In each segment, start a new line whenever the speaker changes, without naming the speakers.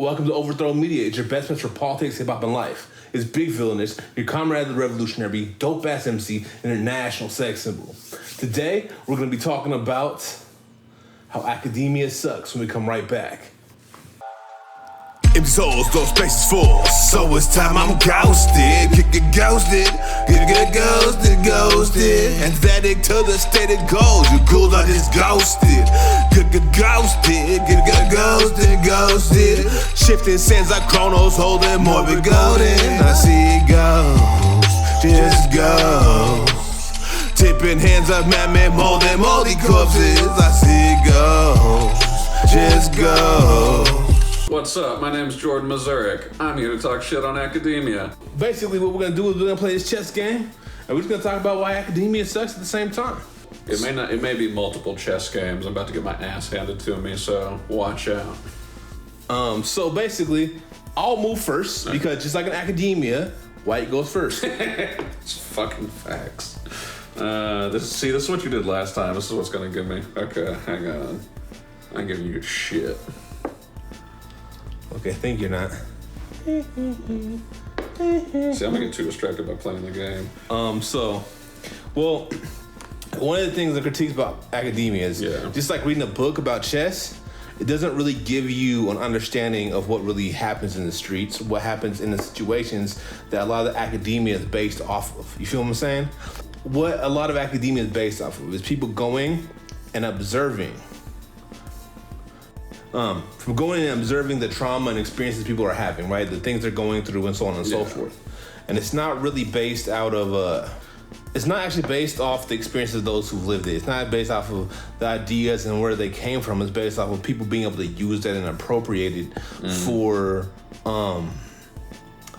Welcome to Overthrow Media. It's your best friends for politics, hip-hop, and life. It's Big Villainous, your comrade the revolutionary, dope-ass MC, international sex symbol. Today, we're going to be talking about how academia sucks when we come right back.
Empty souls, those spaces full. So it's time I'm ghosted. Get ghosted. Get ghosted. Antithetic to the stated goals. You cool, I just ghosted. Get ghosted. Get ghosted. Shifting sands like chronos, holding morbid golden. I see ghosts, just ghosts. Tipping hands of man-made molding moldy corpses. I see ghosts, just ghosts.
What's up? My name's Jordan Mazurik. I'm here to talk shit on academia.
Basically, what we're going to do is we're going to play this chess game, and we're just going to talk about why academia sucks at the same time.
It may be multiple chess games. I'm about to get my ass handed to me, so watch out. So basically, I'll move first, because just like in academia, white goes first. It's fucking facts. This is what you did last time. This is what's gonna give me. Okay, hang on. I'm giving you shit.
Okay, think you're not.
See, I'm gonna get too distracted by playing the game.
One of the things that critiques about academia is just like reading a book about chess, it doesn't really give you an understanding of what really happens in the streets, what happens in the situations that a lot of the academia is based off of. You feel what I'm saying? What a lot of academia is based off of is people going and observing. From going and observing the trauma and experiences people are having, right? The things they're going through and so on and so forth. And it's not really based out of, it's not actually based off the experiences of those who've lived it. It's not based off of the ideas and where they came from. It's based off of people being able to use that and appropriate it for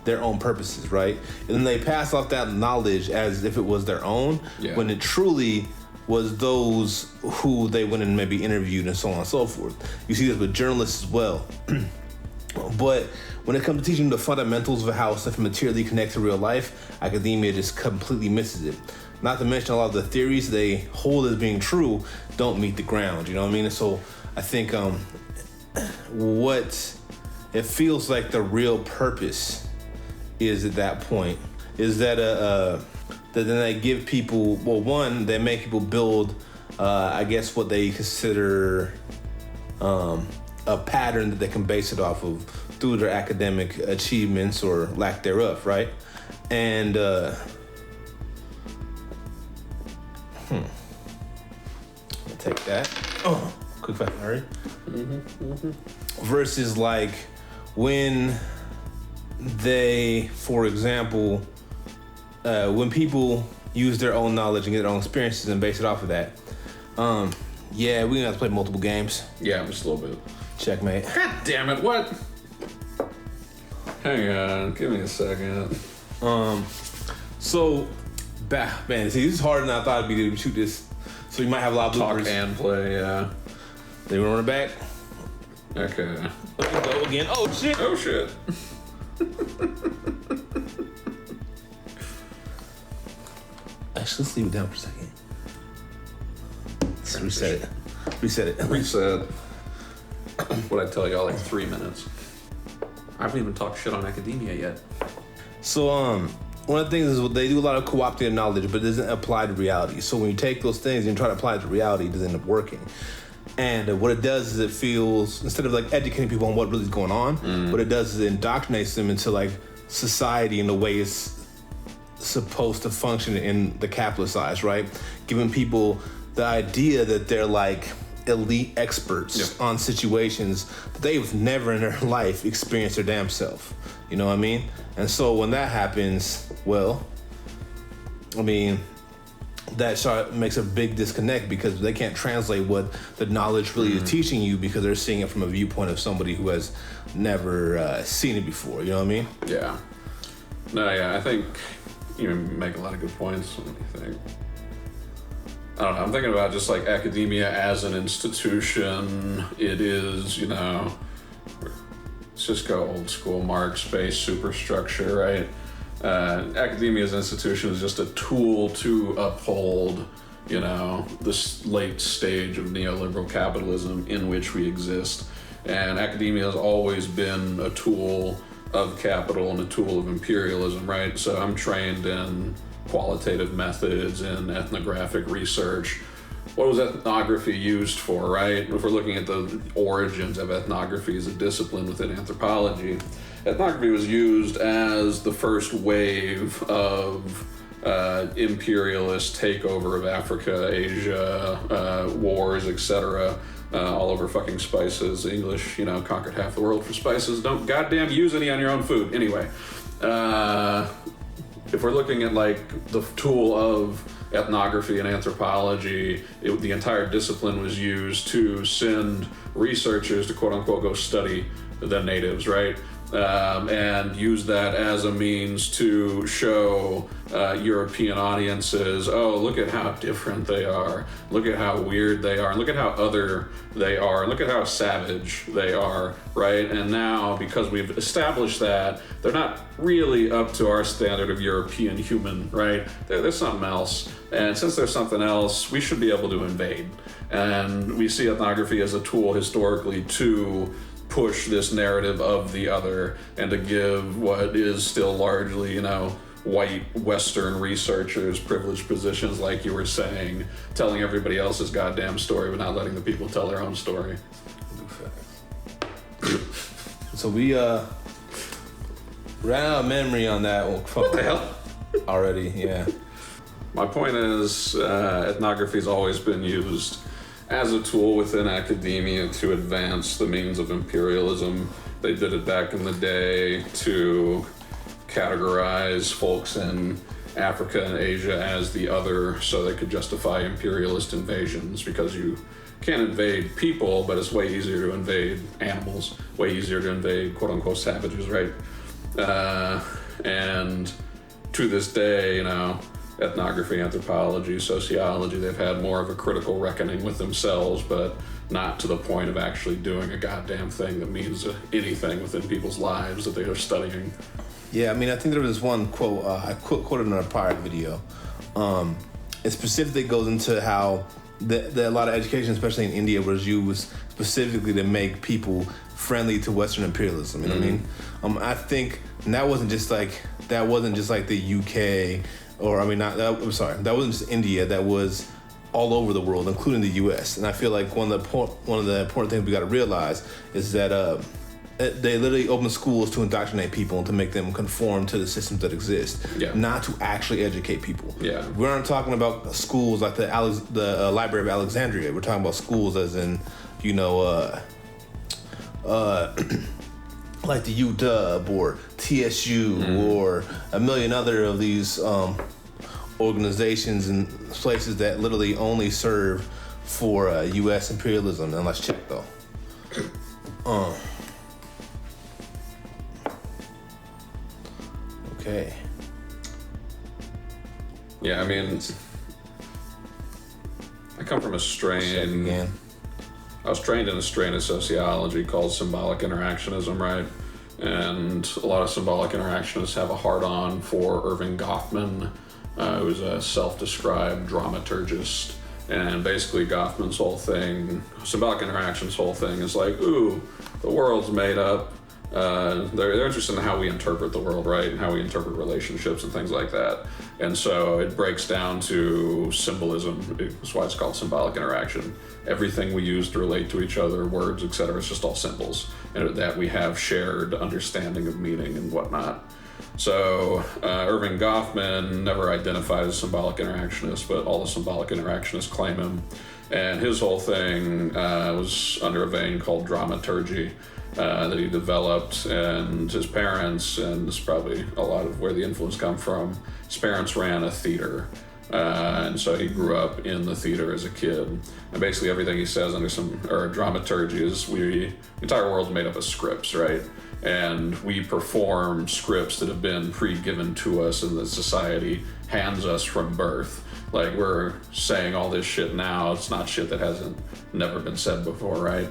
their own purposes, right? And then they pass off that knowledge as if it was their own, when it truly was those who they went and maybe interviewed and so on and so forth. You see this with journalists as well. But when it comes to teaching the fundamentals of how stuff materially connects to real life, academia just completely misses it. Not to mention a lot of the theories they hold as being true don't meet the ground, you know what I mean? And so I think what it feels like the real purpose is at that point is that that then they give people, well, one, they make people build, I guess, what they consider a pattern that they can base it off of through their academic achievements or lack thereof, right? And, I'll take that. Oh, quick fast hurry. Versus like when they, for example, when people use their own knowledge and get their own experiences and base it off of that, we're gonna have to play multiple games.
Yeah, just a little bit.
Checkmate.
God damn it, what? Hang on, give me a second.
Man, see, this is harder than I thought it'd be to shoot this. So you might have a lot of bloopers.
Talk and play, yeah.
They run it back.
Okay.
Let's go again. Oh shit.
Oh shit.
Actually, let's leave it down for a second. Let's reset it.
Reset. What'd I tell y'all, like 3 minutes? I haven't even talked shit on academia yet.
So, one of the things is they do a lot of cooperative knowledge, but it doesn't apply to reality. So when you take those things and try to apply it to reality, it doesn't end up working. And what it does is it feels, instead of like educating people on what really is going on, what it does is it indoctrinates them into like society in the way it's supposed to function in the capitalist eyes, right? Giving people the idea that they're like elite experts on situations that they've never in their life experienced their damn self. You know what I mean? And so when that happens, well, I mean, that makes a big disconnect because they can't translate what the knowledge really is teaching you because they're seeing it from a viewpoint of somebody who has never seen it before. You know what I mean?
Yeah. No, yeah, I think you make a lot of good points. What do you think? I don't know, I'm thinking about just like academia as an institution. It is, let's just go old school Marx-based superstructure, right? Academia as an institution is just a tool to uphold, this late stage of neoliberal capitalism in which we exist. And academia has always been a tool of capital and a tool of imperialism, right? So I'm trained in qualitative methods and ethnographic research. What was ethnography used for, right? If we're looking at the origins of ethnography as a discipline within anthropology, ethnography was used as the first wave of imperialist takeover of Africa, Asia, wars, etc., all over fucking spices. The English, conquered half the world for spices. Don't goddamn use any on your own food. Anyway, if we're looking at like the tool of ethnography and anthropology, the entire discipline was used to send researchers to quote unquote go study the natives, right? And use that as a means to show European audiences, oh, look at how different they are, look at how weird they are, and look at how other they are, and look at how savage they are, right? And now, because we've established that, they're not really up to our standard of European human, right? They're something else. And since there's something else, we should be able to invade. And we see ethnography as a tool historically to push this narrative of the other and to give what is still largely, white Western researchers privileged positions, like you were saying, telling everybody else's goddamn story but not letting the people tell their own story.
So we ran out of memory on that one.
What the hell?
Already, yeah.
My point is, ethnography has always been used as a tool within academia to advance the means of imperialism. They did it back in the day to categorize folks in Africa and Asia as the other so they could justify imperialist invasions, because you can't invade people, but it's way easier to invade animals, way easier to invade quote-unquote savages, right? And to this day, ethnography, anthropology, sociology, they've had more of a critical reckoning with themselves, but not to the point of actually doing a goddamn thing that means anything within people's lives that they are studying.
Yeah, I think there was this one quote, I quoted in a prior video. It specifically goes into how a lot of education, especially in India, was used specifically to make people friendly to Western imperialism, you know what I mean? I think that wasn't just like the UK, that wasn't just India, that was all over the world, including the US. And I feel like one of the important things we gotta realize is that they literally open schools to indoctrinate people and to make them conform to the systems that exist, not to actually educate people.
Yeah.
We aren't talking about schools like the Library of Alexandria. We're talking about schools as in, like the UW or TSU or a million other of these organizations and places that literally only serve for U.S. imperialism. And let's check though. Okay.
Yeah, I come from a strain. I was trained in a strain of sociology called symbolic interactionism, right? And a lot of symbolic interactionists have a hard-on for Irving Goffman, who's a self-described dramaturgist. And basically Goffman's whole thing, symbolic interaction's whole thing is like, ooh, the world's made up. They're interested in how we interpret the world, right? And how we interpret relationships and things like that. And so it breaks down to symbolism. That's why it's called symbolic interaction. Everything we use to relate to each other, words, etc., it's just all symbols. And that we have shared understanding of meaning and whatnot. So Irving Goffman never identified as a symbolic interactionist, but all the symbolic interactionists claim him. And his whole thing was under a vein called dramaturgy. That he developed, and his parents, and this is probably a lot of where the influence come from, his parents ran a theater, and so he grew up in the theater as a kid. And basically everything he says under dramaturgy is the entire world's made up of scripts, right? And we perform scripts that have been pre-given to us and that society hands us from birth. Like, we're saying all this shit now, it's not shit that hasn't never been said before, right?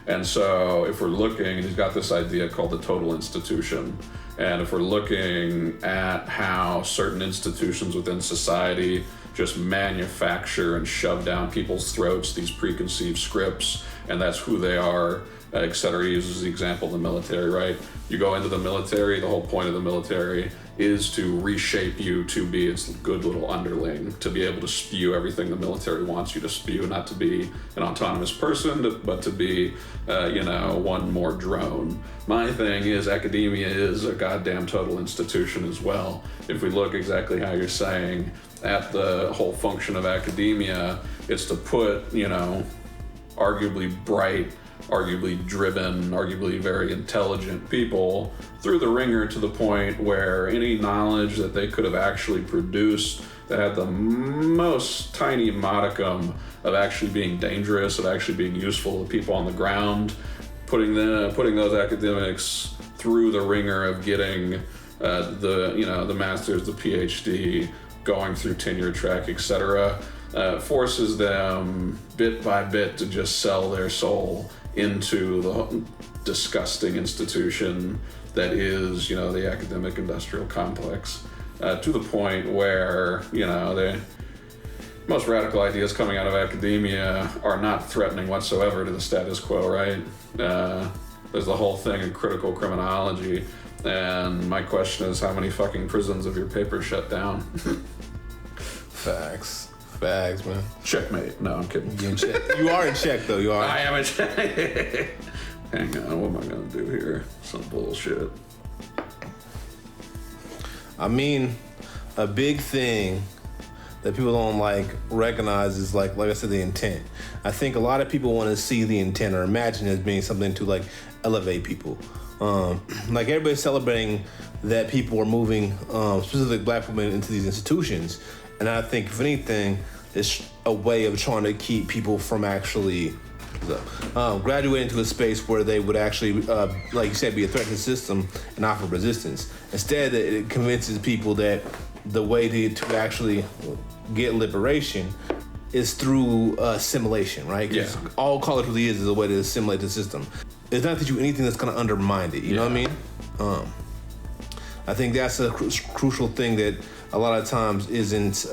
And so if we're looking, he's got this idea called the total institution. And if we're looking at how certain institutions within society just manufacture and shove down people's throats these preconceived scripts and that's who they are, etc. He uses the example of the military, right? You go into the military, the whole point of the military is to reshape you to be its good little underling, to be able to spew everything the military wants you to spew, not to be an autonomous person, but to be, one more drone. My thing is academia is a goddamn total institution as well. If we look exactly how you're saying at the whole function of academia, it's to put, arguably bright, arguably driven, arguably very intelligent people through the ringer to the point where any knowledge that they could have actually produced that had the most tiny modicum of actually being dangerous, of actually being useful to people on the ground, putting those academics through the ringer of getting the master's, the PhD, going through tenure track, etc., forces them bit by bit to just sell their soul into the disgusting institution that is, the academic industrial complex, to the point where, the most radical ideas coming out of academia are not threatening whatsoever to the status quo, right? There's the whole thing in critical criminology, and my question is, how many fucking prisons have your paper shut down?
Facts, man.
Checkmate. No, I'm kidding.
You in check. You are in check, though. You are.
I am in check. Hang on, what am I gonna do here? Some bullshit.
I mean, a big thing that people don't recognize is like I said, the intent. I think a lot of people want to see the intent or imagine it as being something to elevate people. Everybody's celebrating that people are moving, specifically black women, into these institutions. And I think, if anything, it's a way of trying to keep people from actually graduating to a space where they would actually, like you said, be a threat to the system and offer resistance. Instead, it convinces people that the way to actually get liberation is through assimilation, right?
Yeah.
All college really is a way to assimilate the system. It's not that you anything that's going to undermine it. You know what I mean? I think that's a crucial thing that a lot of times isn't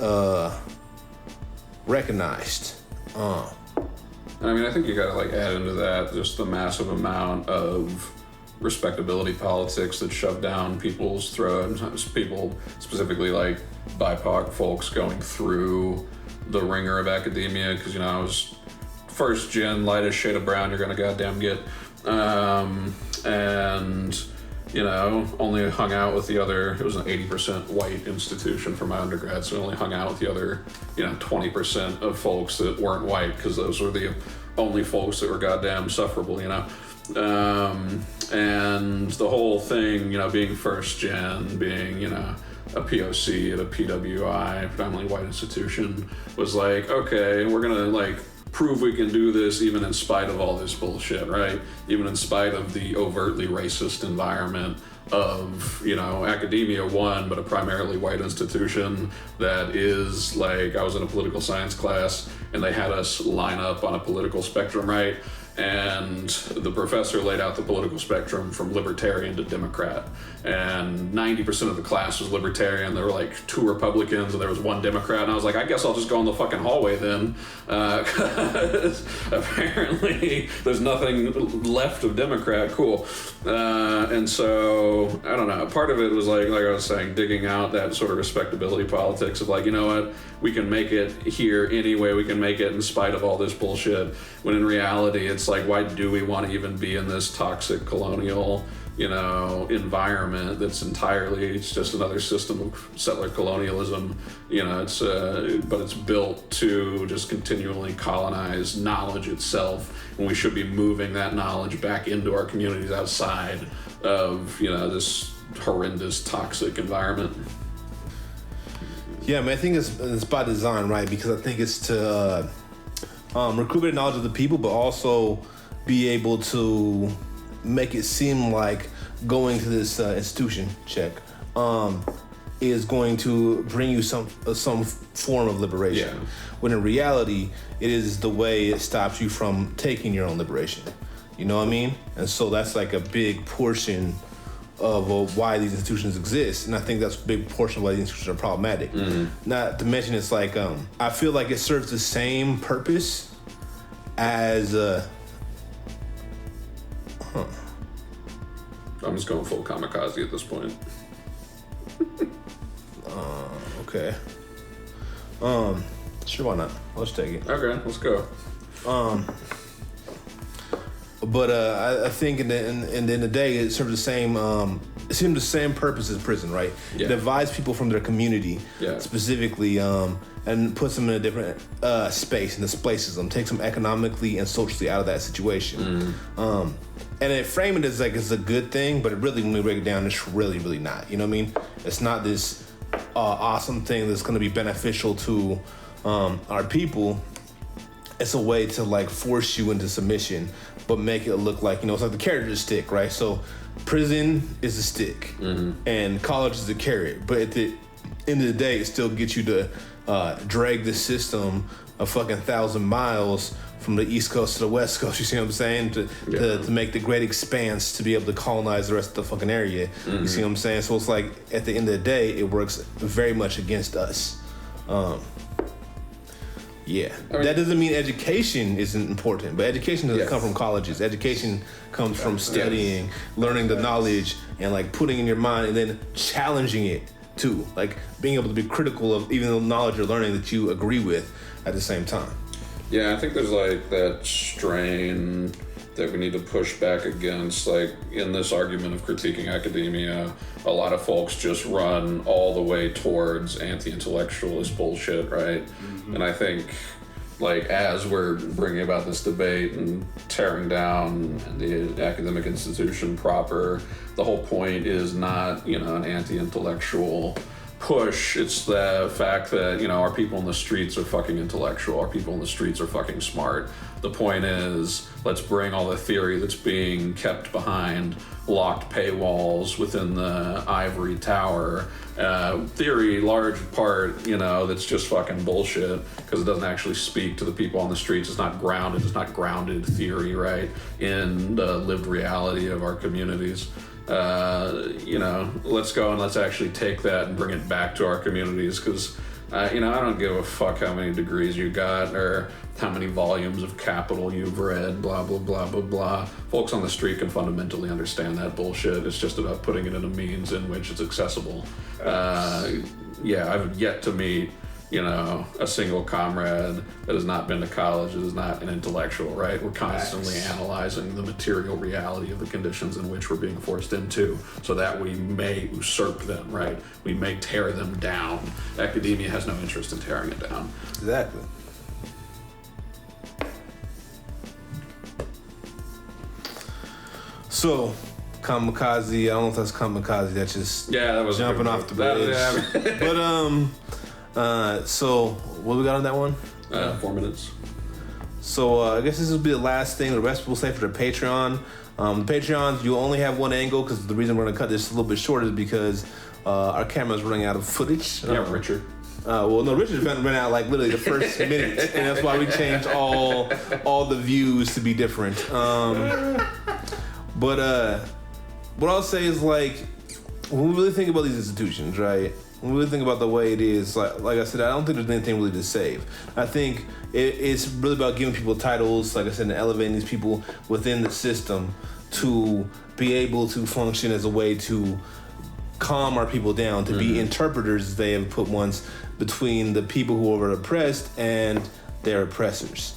recognized.
I think you gotta add into that just the massive amount of respectability politics that shove down people's throats. People, specifically BIPOC folks, going through the ringer of academia, because I was first gen, lightest shade of brown you're gonna goddamn get, and only hung out with the other, it was an 80% white institution for my undergrad, so I only hung out with the other, 20% of folks that weren't white, because those were the only folks that were goddamn sufferable, and the whole thing, being first gen, being, a POC at a PWI, predominantly white institution, was okay, we're gonna prove we can do this even in spite of all this bullshit, right? Even in spite of the overtly racist environment of, academia, one, but a primarily white institution that is I was in a political science class and they had us line up on a political spectrum, right? And the professor laid out the political spectrum from libertarian to Democrat, and 90% of the class was libertarian. There were 2 Republicans and there was 1 Democrat, and I was I guess I'll just go in the fucking hallway then, because apparently there's nothing left of Democrat. Cool. And so I don't know, part of it was like I was saying, digging out that sort of respectability politics of you know what, we can make it here anyway, we can make it in spite of all this bullshit, when in reality it's why do we want to even be in this toxic colonial, environment that's it's just another system of settler colonialism, but it's built to just continually colonize knowledge itself, when we should be moving that knowledge back into our communities outside of, this horrendous toxic environment.
Yeah, I think it's by design, right? Because I think it's to recruit better knowledge of the people, but also be able to make it seem like going to this institution is going to bring you some form of liberation.
Yeah.
When in reality, it is the way it stops you from taking your own liberation. You know what I mean? And so that's a big portion of why these institutions exist, and I think that's a big portion of why these institutions are problematic. Mm-hmm. Not to mention, it's I feel like it serves the same purpose as
I'm just going full kamikaze at this point.
Okay. Sure, why not? Let's take it.
Okay, let's go.
But I think in the end of the day, it serves the same. It seems the same purpose as prison, right?
Yeah.
It divides people from their community, specifically, and puts them in a different space and displaces them, takes them economically and socially out of that situation. And it frame it as like it's a good thing, but it really, when we break it down, it's really, really not. You know what I mean? It's not this awesome thing that's going to be beneficial to our people. It's a way to like force you into submission, but make it look like, you know, it's like the carrot or the stick, right? So prison is the stick and college is the carrot. But at the end of the day, it still gets you to drag the system a fucking 1,000 miles from the East Coast to the West Coast, you see what I'm saying? To make the great expanse to be able to colonize the rest of the fucking area. You see what I'm saying? So it's like, at the end of the day, it works very much against us. Yeah, I mean, that doesn't mean education isn't important, but education doesn't come from colleges. Education comes from studying, learning the knowledge, and like putting in your mind, and then challenging it too. Like being able to be critical of even the knowledge you're learning that you agree with at the same time.
Yeah, I think there's like that strain that we need to push back against. Like in this argument of critiquing academia, a lot of folks just run all the way towards anti-intellectualist bullshit, right? And I think like as we're bringing about this debate and tearing down the academic institution proper, the whole point is not, you know, an anti-intellectual push. It's the fact that, you know, our people in the streets are fucking intellectual. Our people in the streets are fucking smart. The point is, let's bring all the theory that's being kept behind locked paywalls within the ivory tower. Theory, large part, you know, that's just fucking bullshit because it doesn't actually speak to the people on the streets. It's not grounded. It's not grounded theory, right, in the lived reality of our communities. You know, let's go and let's actually take that and bring it back to our communities because, you know, I don't give a fuck how many degrees you got or how many volumes of Capital you've read, blah, blah, blah, blah, blah. Folks on the street can fundamentally understand that bullshit. It's just about putting it in a means in which it's accessible. Yeah, I've yet to meet, you know, a single comrade that has not been to college, that is not an intellectual, right? We're constantly analyzing the material reality of the conditions in which we're being forced into so that we may usurp them, right? We may tear them down. Academia has no interest in tearing it down.
Exactly. So, kamikaze, I don't know if that's kamikaze, that's just
that was
jumping off the bridge. But, so, what we got on that one?
4 minutes.
So, I guess this will be the last thing. The rest we'll say for the Patreon. The Patreons, you only have one angle because the reason we're going to cut this a little bit short is because our camera's running out of footage.
Yeah, Richard.
Well, no, Richard's ran out like literally the first minute, and that's why we changed all the views to be different. But what I'll say is like, when we really think about these institutions, right? When we really think about the way it is, like I said, I don't think there's anything really to save. I think it's really about giving people titles, like I said, and elevating these people within the system to be able to function as a way to calm our people down, to be interpreters, as they have put once, between the people who are oppressed and their oppressors.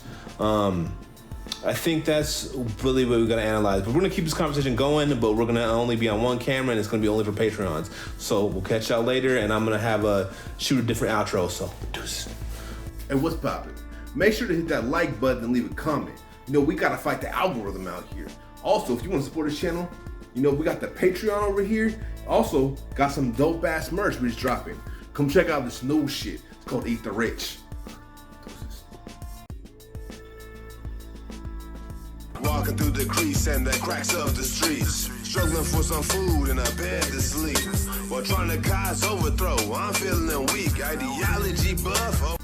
I think that's really what we got to analyze. But we're going to keep this conversation going, but we're going to only be on one camera, and it's going to be only for Patreons. So we'll catch y'all later, and I'm going to have shoot a different outro, so deuces.
And what's poppin'? Make sure to hit that like button and leave a comment. You know, we got to fight the algorithm out here. Also, if you want to support this channel, you know, we got the Patreon over here. Also, got some dope-ass merch we just dropping. Come check out this new shit. It's called Eat the Rich.
Walking through the crease and the cracks of the streets, struggling for some food and a bed to sleep, while trying to cause overthrow. I'm feeling weak, ideology buff.